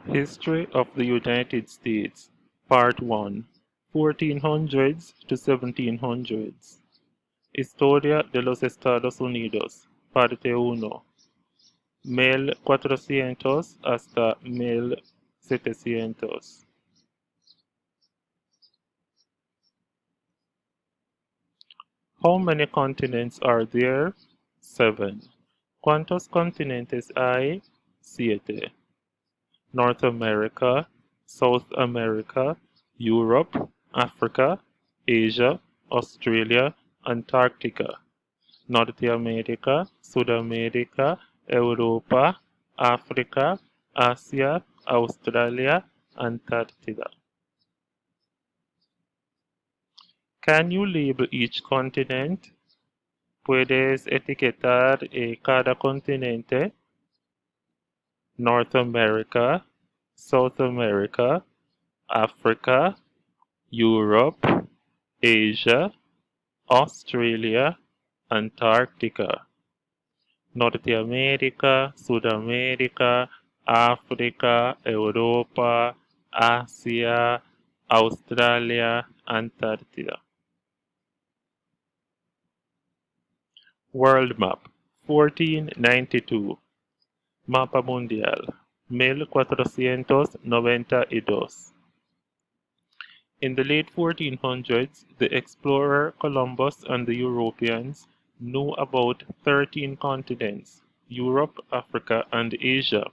History of the United States, Part 1, 1400s to 1700s. Historia de los Estados Unidos, Parte 1, 1400 hasta 1700. How many continents are there? 7. ¿Cuántos continentes hay? 7. North America, South America, Europe, Africa, Asia, Australia, Antarctica, Norteamérica, Sudamérica, Europa, África, Asia, Australia, Antártida. Can you label each continent? ¿Puedes etiquetar cada continente? North America, South America, Africa, Europe, Asia, Australia, Antarctica, Norteamérica, Sudamérica, África, Europa, Asia, Australia, Antártida. World Map, 1492. Mapa Mundial, 1492. In the late 1400s, the explorer Columbus and the Europeans knew about 13 continents, Europe, Africa, and Asia.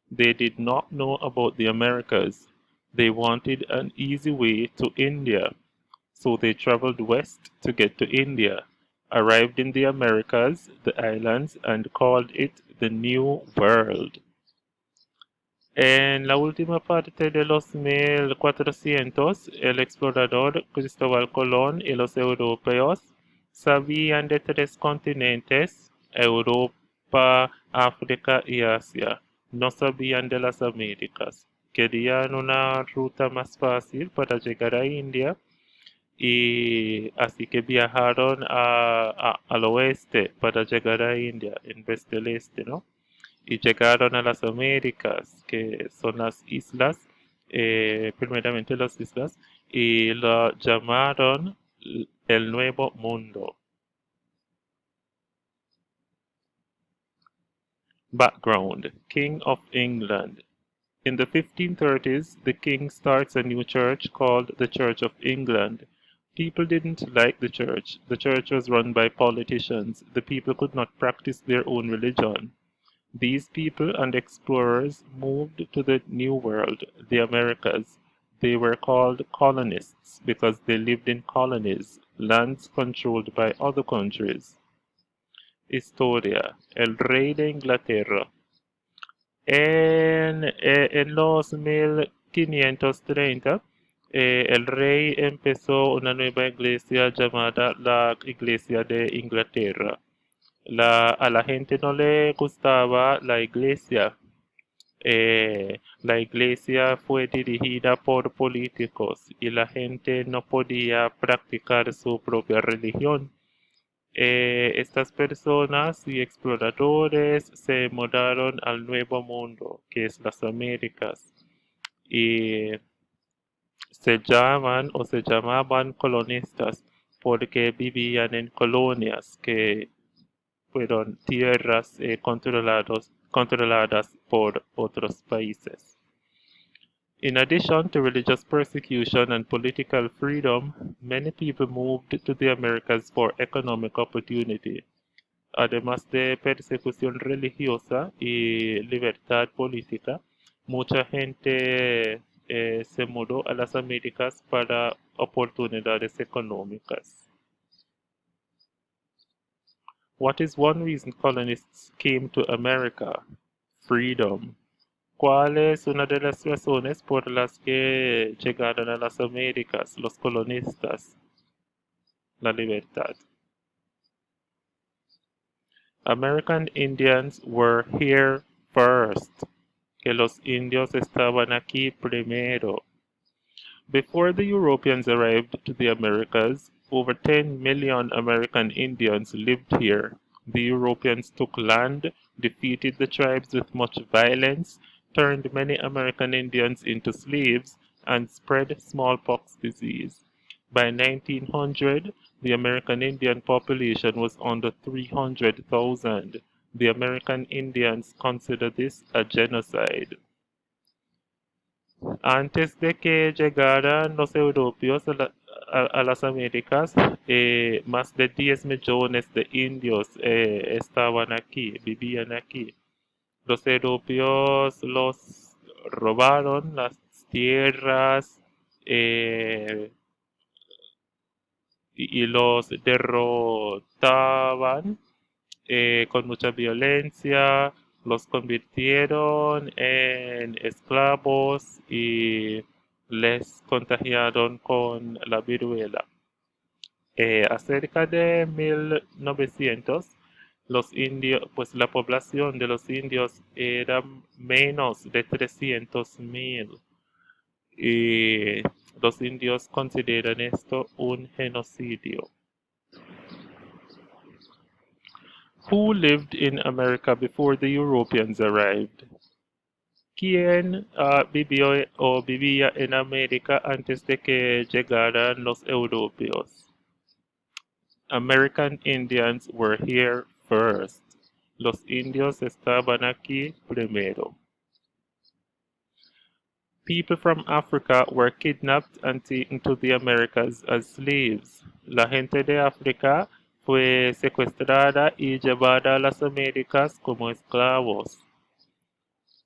They did not know about the Americas. They wanted an easy way to India, so they traveled west to get to India, arrived in the Americas, the islands, and called it the New World. En la última parte de los 1400, el explorador Cristóbal Colón y los europeos sabían de 3 continentes, Europa, África y Asia. No sabían de las Américas. Querían una ruta más fácil para llegar a India y así que viajaron al oeste para llegar a India en vez del este, ¿no? Y llegaron a las Américas, que son las islas, primeramente las islas, y lo llamaron el Nuevo Mundo. Background: King of England. In the 1530s, the king starts a new church called the Church of England. People didn't like the church. The church was run by politicians. The people could not practice their own religion. These people and explorers moved to the New World, the Americas. They were called colonists because they lived in colonies, lands controlled by other countries. Historia: El rey de Inglaterra. En los 1530, el rey empezó una nueva iglesia llamada la Iglesia de Inglaterra. A la gente no le gustaba la iglesia. La iglesia fue dirigida por políticos y la gente no podía practicar su propia religión. Estas personas y exploradores se mudaron al Nuevo Mundo, que es las Américas, y se llamaban colonistas porque vivían en colonias que fueron tierras controladas por otros países. In addition to religious persecution and political freedom, many people moved to the Americas for economic opportunity. Además de persecución religiosa y libertad política, mucha gente se mudó a las Américas para oportunidades económicas. What is one reason colonists came to America? Freedom. ¿Cuál es una de las razones por las que llegaron a las Américas los colonistas? La libertad. American Indians were here first. Que los indios estaban aquí primero. Before the Europeans arrived to the Americas, over 10 million American Indians lived here. The Europeans took land, defeated the tribes with much violence, turned many American Indians into slaves and spread smallpox disease. By 1900, the American Indian population was under 300,000. The American Indians consider this a genocide. Antes de que llegaran los europeos a las Américas, más de 10 millones de indios estaban aquí, vivían aquí. Los europeos los robaron las tierras eh, y los derrotaban con mucha violencia, los convirtieron en esclavos y les contagiaron con la viruela. Acerca de 1900, los indios, pues la población de los indios era menos de 300,000 y los indios consideran esto un genocidio. Who lived in America before the Europeans arrived? ¿Quién vivió o vivía en América antes de que llegaran los europeos? American Indians were here first. Los indios estaban aquí primero. People from Africa were kidnapped and taken to the Americas as slaves. La gente de África fue secuestrada y llevada a las Américas como esclavos.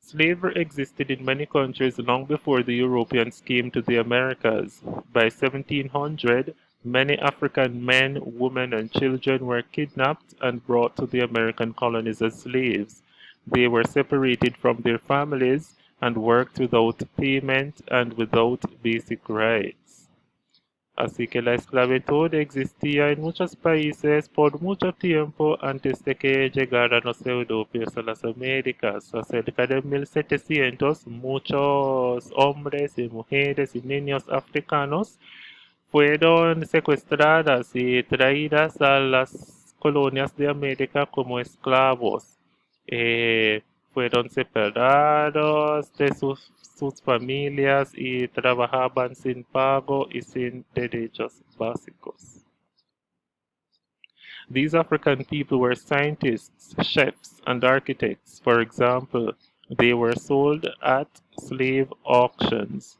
Slavery existed in many countries long before the Europeans came to the Americas. By 1700, many African men, women, and children were kidnapped and brought to the American colonies as slaves. They were separated from their families and worked without payment and without basic rights. Así que la esclavitud existía en muchos países por mucho tiempo antes de que llegaran los europeos a las Américas. Acerca de 1700, muchos hombres y mujeres y niños africanos fueron secuestradas y traídas a las colonias de América como esclavos. Fueron separados de sus familias y trabajaban sin pago y sin derechos básicos. These African people were scientists, chefs, and architects. For example, they were sold at slave auctions.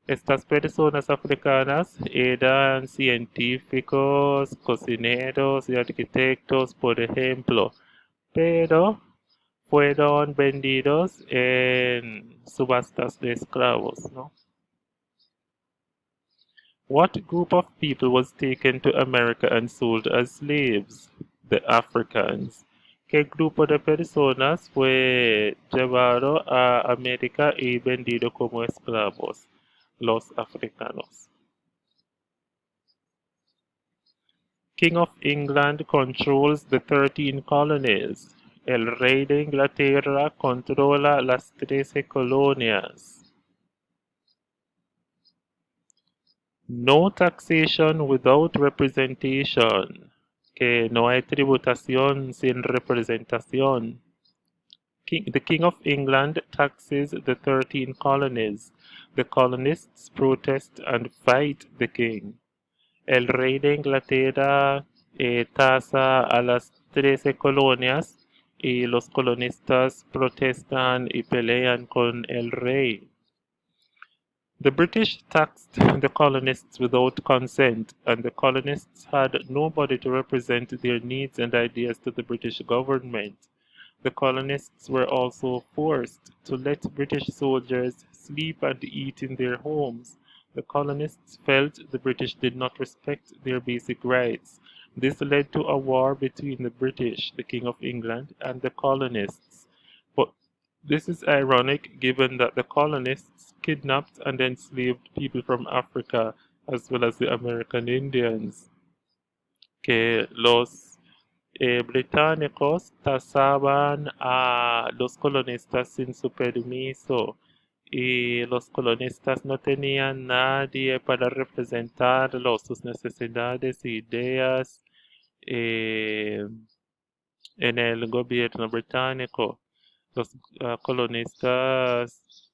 Estas personas africanas eran científicos, cocineros y arquitectos, por ejemplo, pero fueron vendidos en subastas de esclavos, ¿no? What group of people was taken to America and sold as slaves? The Africans. ¿Qué grupo de personas fue llevado a América y vendido como esclavos? Los africanos. King of England controls the 13 colonies. El rey de Inglaterra controla las 13 colonias. No taxation without representation. Que no hay tributación sin representación. The King of England taxes the 13 colonies. The colonists protest and fight the king. El rey de Inglaterra tasa a las 13 colonias y los colonistas protestan y pelean con el rey. The British taxed the colonists without consent, and the colonists had nobody to represent their needs and ideas to the British government. The colonists were also forced to let British soldiers sleep and eat in their homes. The colonists felt the British did not respect their basic rights. This led to a war between the British, the King of England, and the colonists. But this is ironic given that the colonists kidnapped and enslaved people from Africa as well as the American Indians. Que los británicos tasaban a los colonistas sin su permiso y los colonistas no tenían nadie para representarlos, sus necesidades e ideas en el gobierno británico. Los colonistas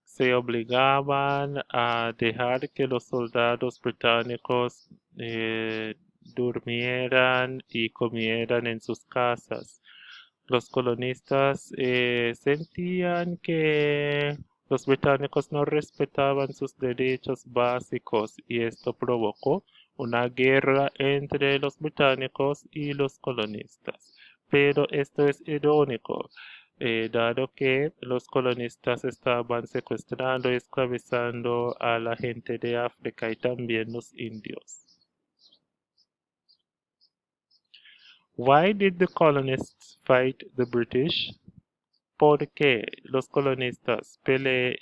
se obligaban a dejar que los soldados británicos durmieran y comieran en sus casas. Los colonistas sentían que los británicos no respetaban sus derechos básicos y esto provocó una guerra entre los británicos y los colonistas. Pero esto es irónico, dado que los colonistas estaban secuestrando y esclavizando a la gente de África y también los indios. Why did the colonists fight the British? ¿Por qué los colonistas peleaban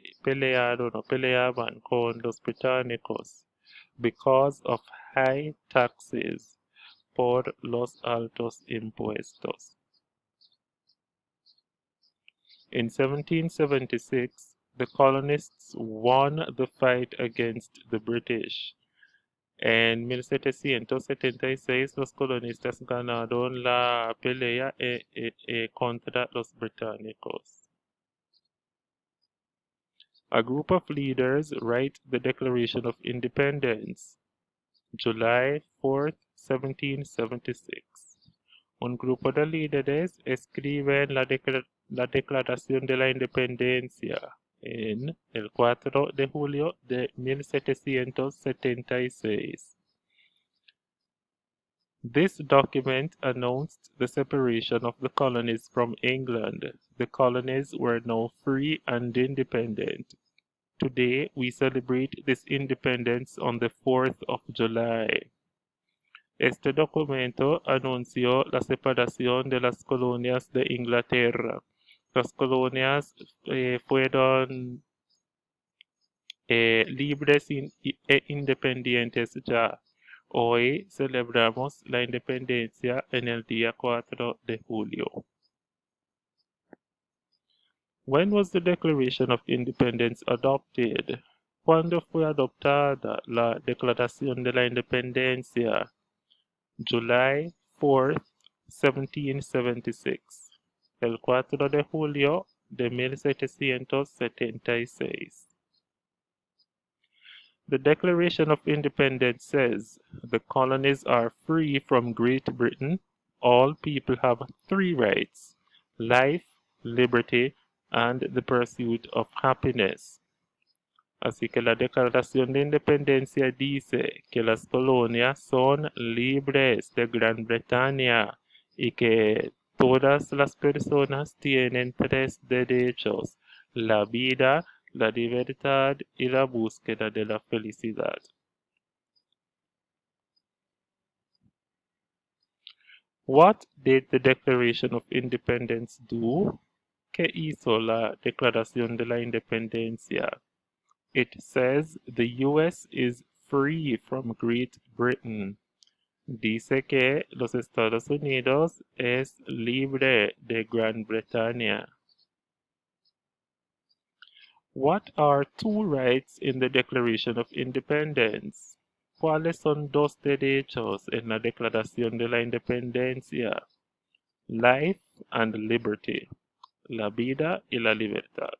con los británicos? Because of high taxes, por los altos impuestos. In 1776, the colonists won the fight against the British. En 1776 los colonistas ganaron la pelea contra los británicos. A group of leaders write the Declaration of Independence, July 4, 1776. Un grupo de líderes escriben la Declaración de la Independencia en el 4 de julio de 1776. This document announced the separation of the colonies from England. The colonies were now free and independent. Today, we celebrate this independence on the 4th of July. Este documento anunció la separación de las colonias de Inglaterra. Las colonias fueron libres e independientes ya. Hoy celebramos la independencia en el día 4 de julio. When was the Declaration of Independence adopted? ¿Cuándo fue adoptada la Declaración de la Independencia? July 4, 1776. El 4 de julio de 1776. The Declaration of Independence says, the colonies are free from Great Britain. All people have 3 rights: life, liberty, and the pursuit of happiness. Así que la Declaración de Independencia dice que las colonias son libres de Gran Bretaña y que todas las personas tienen 3 derechos: la vida, la libertad y la búsqueda de la felicidad. What did the Declaration of Independence do? ¿Qué hizo la Declaración de la Independencia? It says the US is free from Great Britain. Dice que los Estados Unidos es libre de Gran Bretaña. What are 2 rights in the Declaration of Independence? ¿Cuáles son 2 derechos en la Declaración de la Independencia? Life and liberty. La vida y la libertad.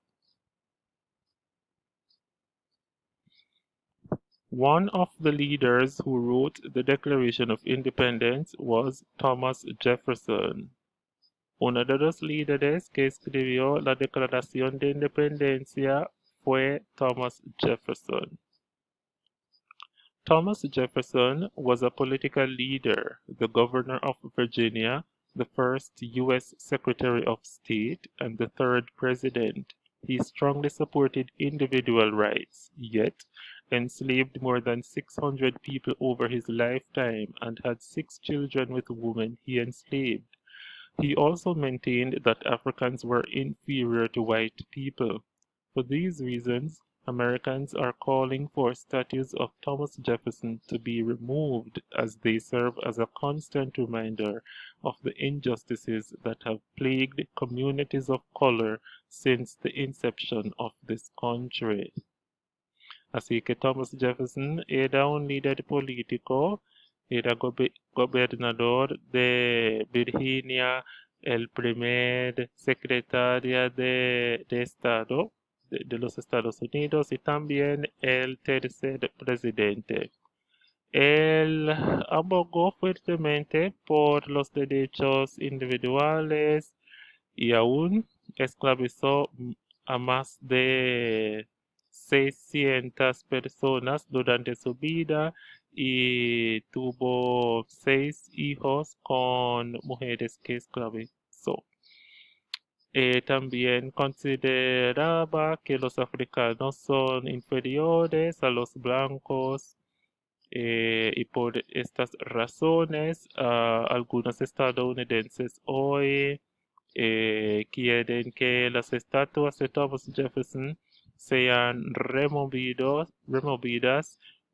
One of the leaders who wrote the Declaration of Independence was Thomas Jefferson. Uno de los líderes que escribió la Declaración de Independencia fue Thomas Jefferson. Thomas Jefferson was a political leader, the governor of Virginia, the first U.S. Secretary of State, and the 3rd president. He strongly supported individual rights, yet enslaved more than 600 people over his lifetime and had 6 children with women he enslaved. He also maintained that Africans were inferior to white people. For these reasons, Americans are calling for statues of Thomas Jefferson to be removed, as they serve as a constant reminder of the injustices that have plagued communities of color since the inception of this country. Así que Thomas Jefferson era un líder político, era gobernador de Virginia, el primer secretario de Estado de los Estados Unidos y también el tercer presidente. Él abogó fuertemente por los derechos individuales y aún esclavizó a más de 600 personas durante su vida y tuvo 6 hijos con mujeres que esclavizó. También consideraba que los africanos son inferiores a los blancos y por estas razones algunos estadounidenses hoy quieren que las estatuas de Thomas Jefferson sean removidas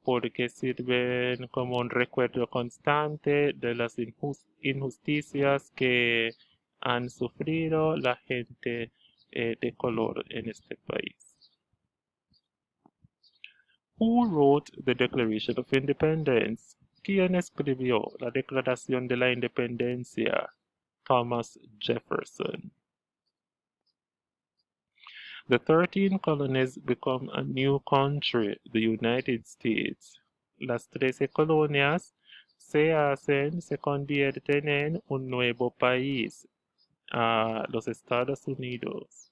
porque sirven como un recuerdo constante de las injusticias que han sufrido la gente de color en este país. Who wrote the Declaration of Independence? ¿Quién escribió la Declaración de la Independencia? Thomas Jefferson. The 13 colonies become a new country, the United States. Las 13 colonias se convierten en un nuevo país, los Estados Unidos.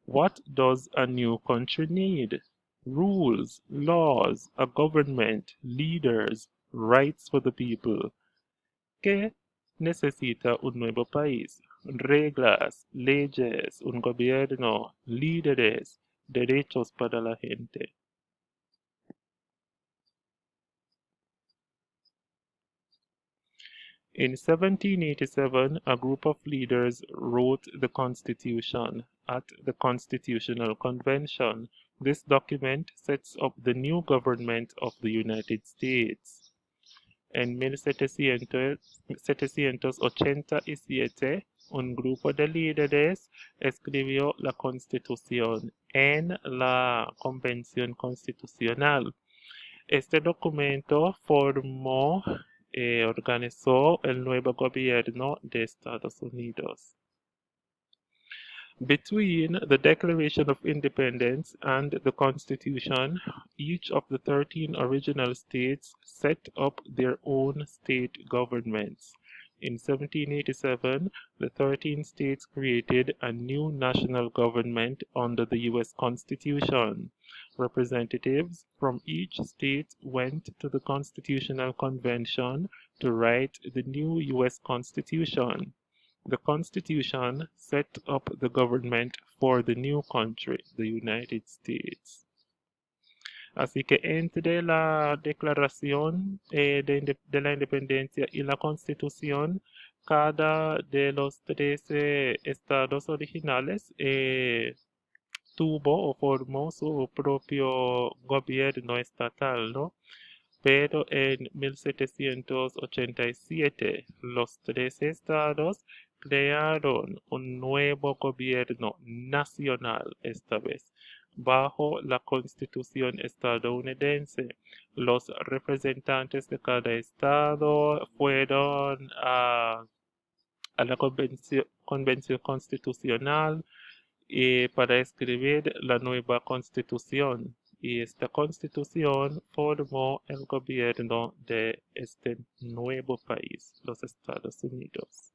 What does a new country need? Rules, laws, a government, leaders, rights for the people. ¿Qué necesita un nuevo país? Reglas, leyes, un gobierno, líderes, derechos para la gente. In 1787, a group of leaders wrote the Constitution at the Constitutional Convention. This document sets up the new government of the United States. En 1787, un grupo de líderes escribió la Constitución en la Convención Constitucional. Este documento organizó el nuevo gobierno de Estados Unidos. Between the Declaration of Independence and the Constitution, each of the 13 original states set up their own state governments. In 1787, the 13 states created a new national government under the U.S. Constitution. Representatives from each state went to the Constitutional Convention to write the new U.S. Constitution. The Constitution set up the government for the new country, the United States. Así que entre la Declaración de la Independencia y la Constitución, cada de los 13 estados originales tuvo o formó su propio gobierno estatal, ¿no? Pero en 1787 los 13 estados crearon un nuevo gobierno nacional esta vez. Bajo la Constitución estadounidense, los representantes de cada estado fueron a la convención constitucional para escribir la nueva constitución. Y esta constitución formó el gobierno de este nuevo país, los Estados Unidos.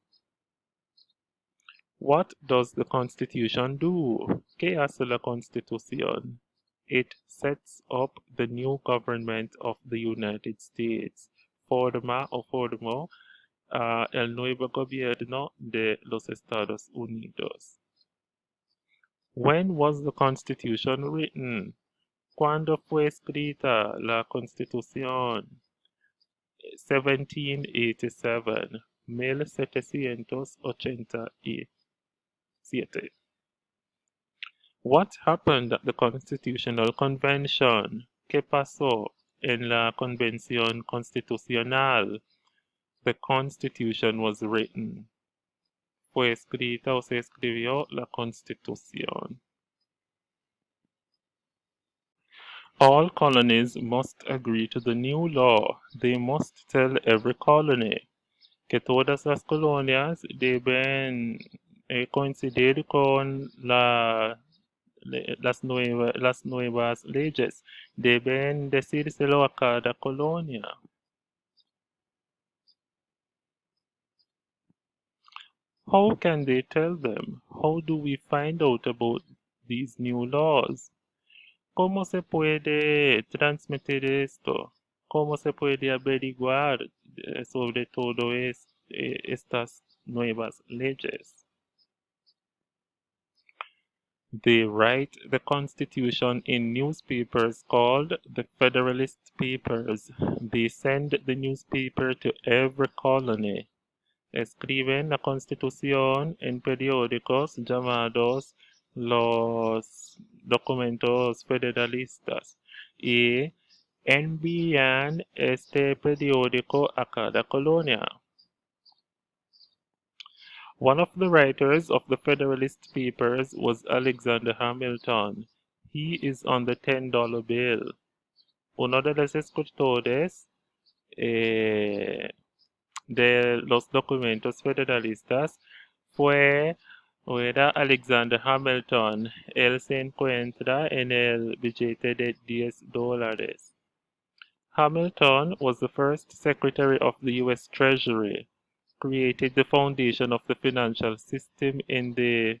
What does the Constitution do? ¿Qué hace la Constitución? It sets up the new government of the United States. Formó el nuevo gobierno de los Estados Unidos. When was the Constitution written? ¿Cuándo fue escrita la Constitución? 1787, 1787. What happened at the Constitutional Convention? ¿Qué pasó en la Convención Constitucional? The Constitution was written. Fue escrita o se escribió la Constitución. All colonies must agree to the new law. They must tell every colony. que todas las colonias deben coincidir con las nuevas leyes. Deben decírselo a cada colonia. How can they tell them? How do we find out about these new laws? ¿Cómo se puede transmitir esto? ¿Cómo se puede averiguar sobre todo estas nuevas leyes? They write the Constitution in newspapers called the Federalist Papers. They send the newspaper to every colony. Escriben la Constitución en periódicos llamados los documentos federalistas y envían este periódico a cada colonia. One of the writers of the Federalist Papers was Alexander Hamilton. He is on the $10 bill. Uno de los escritores de los documentos federalistas era Alexander Hamilton. Él se encuentra en el billete de $10. Hamilton was the first Secretary of the U.S. Treasury, created the foundation of the financial system in the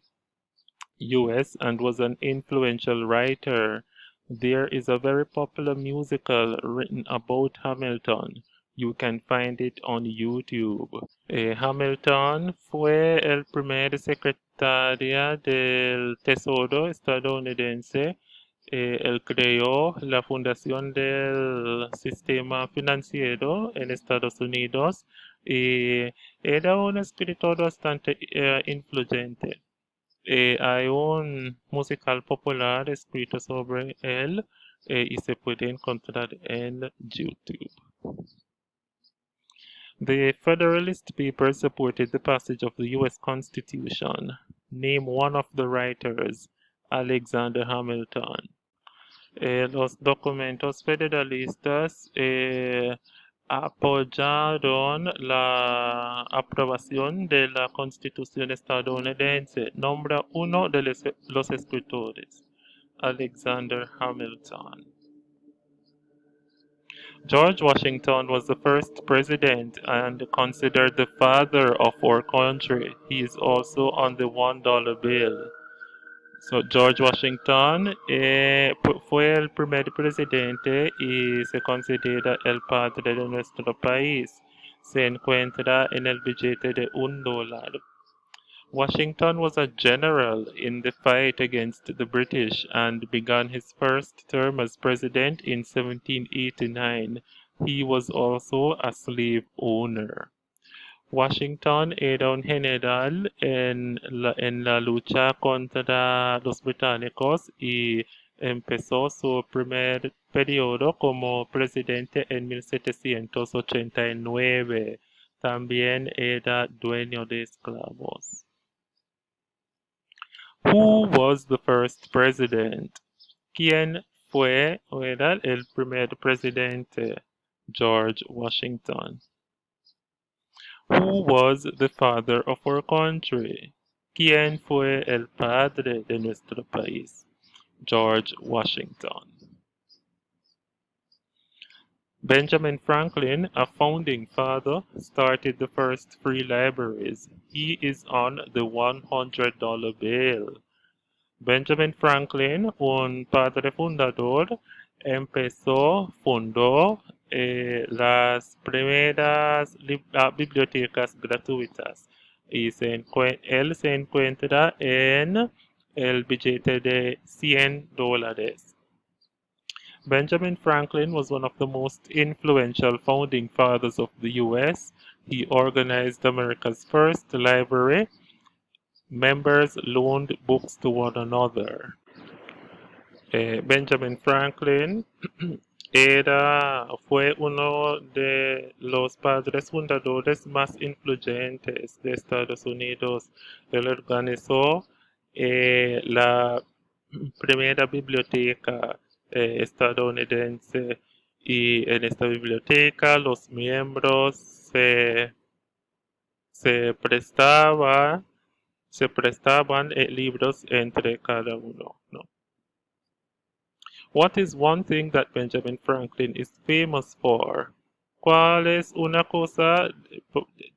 U.S. and was an influential writer. There is a very popular musical written about Hamilton. You can find it on YouTube. Hamilton fue el primer secretario del Tesoro estadounidense. Él creó la fundación del sistema financiero en Estados Unidos y era un escritor bastante influyente. Hay un musical popular escrito sobre él y se puede encontrar en YouTube. The Federalist Papers supported the passage of the U.S. Constitution. Name one of the writers. Alexander Hamilton. Los documentos federalistas apoyaron la aprobación de la Constitución estadounidense. Nombra uno de los escritores. Alexander Hamilton. George Washington was the first president and considered the father of our country. He is also on the $1 bill. So, George Washington fue el primer presidente y se considera el padre de nuestro país. Se encuentra en el billete de $1. Washington was a general in the fight against the British and began his first term as president in 1789. He was also a slave owner. Washington era un general en la lucha contra los británicos y empezó su primer periodo como presidente en 1789. También era dueño de esclavos. Who was the first president? ¿Quién fue o era el primer presidente? George Washington. Who was the father of our country? ¿Quién fue el padre de nuestro país? George Washington. Benjamin Franklin, a founding father, started the first free libraries. He is on the $100 bill. Benjamin Franklin, un padre fundador, fundó las primeras bibliotecas gratuitas y él se encuentra en el billete de $100. Benjamin Franklin was one of the most influential founding fathers of the U.S. He organized America's first library. Members loaned books to one another. Benjamin Franklin fue uno de los padres fundadores más influyentes de Estados Unidos. Él organizó la primera biblioteca estadounidense y en esta biblioteca los miembros se se prestaban libros entre cada uno, ¿no? What is one thing that Benjamin Franklin is famous for? ¿Cuál es una cosa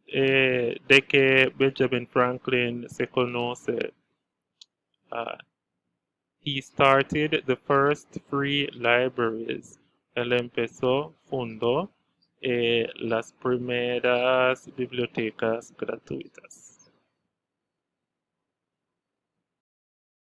de que Benjamin Franklin se conoce? He started the first free libraries. Él fundó las primeras bibliotecas gratuitas.